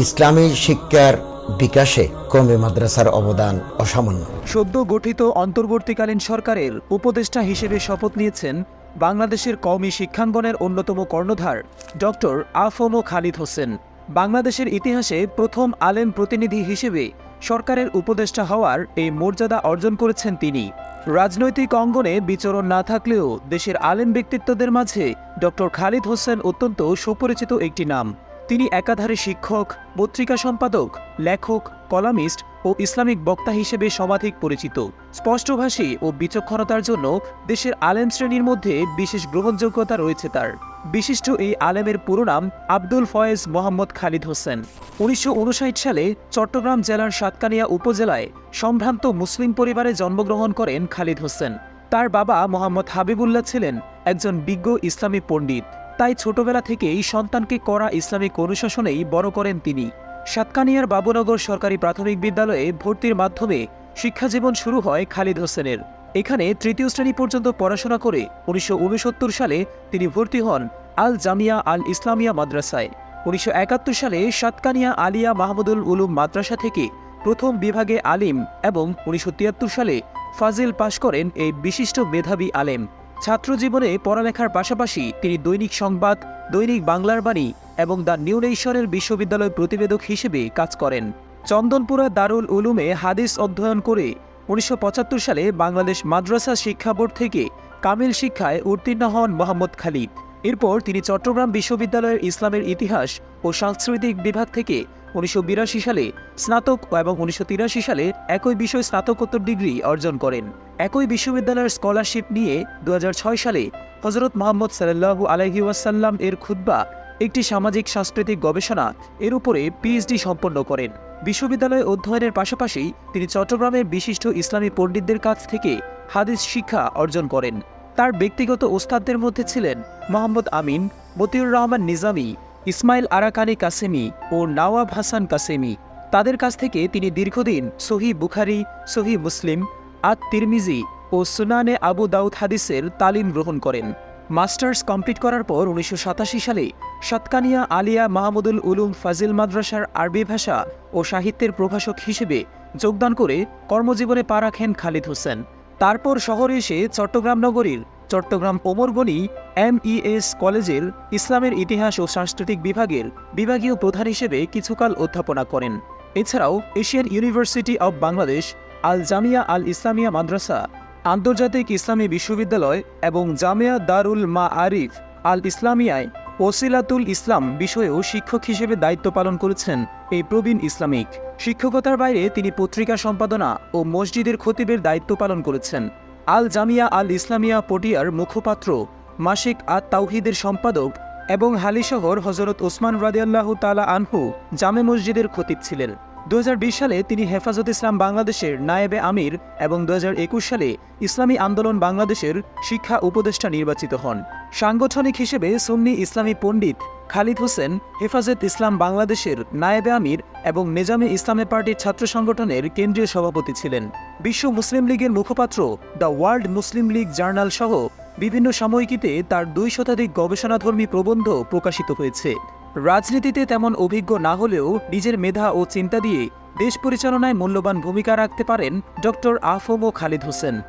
ইসলামী শিক্ষার বিকাশে কওমি মাদ্রাসার অবদান অসামান্য। সদ্য গঠিত অন্তর্বর্তীকালীন সরকারের উপদেষ্টা হিসেবে শপথ নিয়েছেন বাংলাদেশের কওমি শিক্ষাঙ্গনের অন্যতম কর্ণধার ডক্টর আফম খালিদ হোসেন। বাংলাদেশের ইতিহাসে প্রথম আলেম প্রতিনিধি হিসেবে সরকারের উপদেষ্টা হওয়ার এই মর্যাদা অর্জন করেছেন তিনি। রাজনৈতিক অঙ্গনে বিচরণ না থাকলেও দেশের আলেম ব্যক্তিত্বদের মাঝে ডক্টর খালিদ হোসেন অত্যন্ত সুপরিচিত একটি নাম। তিনি একাধারে শিক্ষক, পত্রিকা সম্পাদক, লেখক, কলামিস্ট ও ইসলামিক বক্তা হিসেবে সমাধিক পরিচিত। স্পষ্টভাষী ও বিচক্ষণতার জন্য দেশের আলেম শ্রেণীর মধ্যে বিশেষ গ্রহণযোগ্যতা রয়েছে তার। বিশিষ্ট এই আলেমের পুরো নাম আব্দুল ফয়েজ মোহাম্মদ খালিদ হোসেন। ১৯৫৯ সালে চট্টগ্রাম জেলার সাতকানিয়া উপজেলায় সম্ভ্রান্ত মুসলিম পরিবারে জন্মগ্রহণ করেন খালিদ হোসেন। তার বাবা মোহাম্মদ হাবিবুল্লাহ ছিলেন একজন বিজ্ঞ ইসলামী পণ্ডিত। তাই ছোটবেলা থেকেই সন্তানকে কড়া ইসলামিক অনুশাসনেই বড় করেন তিনি। সাতকানিয়ার বাবুনগর সরকারি প্রাথমিক বিদ্যালয়ে ভর্তির মাধ্যমে শিক্ষাজীবন শুরু হয় খালিদ হোসেনের। এখানে তৃতীয় শ্রেণী পর্যন্ত পড়াশোনা করে ১৯৬৯ সালে তিনি ভর্তি হন আল জামিয়া আল ইসলামিয়া মাদ্রাসায়। ১৯৭১ সালে সাতকানিয়া আলিয়া মাহমুদুল উলুম মাদ্রাসা থেকে প্রথম বিভাগে আলিম এবং ১৯৭৩ সালে ফাজিল পাশ করেন এই বিশিষ্ট মেধাবী আলেম। ছাত্রজীবনে পড়ালেখার পাশাপাশি তিনি দৈনিক সংবাদ, দৈনিক বাংলার বাণী এবং দ্য নিউ নেশনের বিশ্ববিদ্যালয় প্রতিবেদক হিসেবে কাজ করেন। চন্দনপুরা দারুল উলুমে হাদিস অধ্যয়ন করে ১৯৭৫ সালে বাংলাদেশ মাদ্রাসা শিক্ষা বোর্ড থেকে কামিল শিক্ষায় উত্তীর্ণ হন মোহাম্মদ খালিদ। এরপর তিনি চট্টগ্রাম বিশ্ববিদ্যালয়ের ইসলামের ইতিহাস ও সাংস্কৃতিক বিভাগ থেকে ১৯৮২ সালে স্নাতক এবং ১৯৮৩ সালে একই বিষয় স্নাতকোত্তর ডিগ্রি অর্জন করেন। একই বিশ্ববিদ্যালয়ের স্কলারশিপ নিয়ে ২০০৬ সালে হযরত মুহাম্মদ সাল্লাল্লাহু আলাইহি ওয়াসাল্লাম এর খুতবা, একটি সামাজিক সাংস্কৃতিক গবেষণা এর উপরে পিএইচডি সম্পন্ন করেন। বিশ্ববিদ্যালয়ে অধ্যয়নের পাশাপাশি তিনি চট্টগ্রামের বিশিষ্ট ইসলামী পণ্ডিতদের কাছ থেকে হাদিস শিক্ষা অর্জন করেন। তার ব্যক্তিগত ওস্তাদদের মধ্যে ছিলেন মোহাম্মদ আমিন, মতিউর রহমান নিজামী, ইসমাইল আরাকানি কাসেমি ও নওয়াব হাসান কাসেমি। তাদের কাছ থেকে তিনি দীর্ঘদিন সহিহ বুখারী, সহিহ মুসলিম, আত-তিরমিজি ও সুনানে আবু দাউদ হাদিসের তালিম গ্রহণ করেন। মাস্টার্স কমপ্লিট করার পর ১৯৮৭ সালে সাতকানিয়া আলিয়া মাহমুদুল উলুম ফাজিল মাদ্রাসার আরবি ভাষা ও সাহিত্যের প্রভাষক হিসেবে যোগদান করে কর্মজীবনে পা রাখেন খালিদ হোসেন। তারপর শহরে এসে চট্টগ্রাম নগরীর চট্টগ্রাম ওমর গনি এমইএস কলেজের ইসলামের ইতিহাস ও সাংস্কৃতিক বিভাগের বিভাগীয় প্রধান হিসেবে কিছুকাল অধ্যাপনা করেন। এছাড়াও এশিয়ান ইউনিভার্সিটি অব বাংলাদেশ, আল জামিয়া আল ইসলামিয়া মাদ্রাসা, আন্তর্জাতিক ইসলামী বিশ্ববিদ্যালয় এবং জামিয়া দারুল মাআরিফ আল ইসলামিয়ায় ওসিলাতুল ইসলাম বিষয়েও শিক্ষক হিসেবে দায়িত্ব পালন করেছেন এই প্রবীণ ইসলামিক। শিক্ষকতার বাইরে তিনি পত্রিকা সম্পাদনা ও মসজিদের খতিবের দায়িত্ব পালন করেছেন। আল জামিয়া আল ইসলামিয়া পটিয়ার মুখপাত্র, মাসিক আত-তাওহীদের সম্পাদক এবং হালিশহর হযরত ওসমান রাদিয়াল্লাহু তাআলা আনহু জামে মসজিদের খতিব ছিলেন। ২০২০ সালে তিনি হেফাজত ইসলাম বাংলাদেশের নায়েবে আমির এবং ২০২১ সালে ইসলামী আন্দোলন বাংলাদেশের শিক্ষা উপদেষ্টা নির্বাচিত হন। সাংগঠনিক হিসেবে সুন্নি ইসলামী পণ্ডিত খালিদ হোসেন হেফাজত ইসলাম বাংলাদেশের নায়েবে আমির এবং নেজামে ইসলামী পার্টির ছাত্র সংগঠনের কেন্দ্রীয় সভাপতি ছিলেন। বিশ্ব মুসলিম লীগের মুখপাত্র, the world Muslim League journal সহ বিভিন্ন সাময়িকীতে তার ২ শতাধিক গবেষণাধর্মী প্রবন্ধ প্রকাশিত হয়েছে। রাজনীতিতে তেমন অভিজ্ঞ না হলেও নিজের মেধা ও চিন্তা দিয়ে দেশ পরিচালনায় মূল্যবান ভূমিকা রাখতে পারেন ডক্টর আফম খালিদ হোসেন।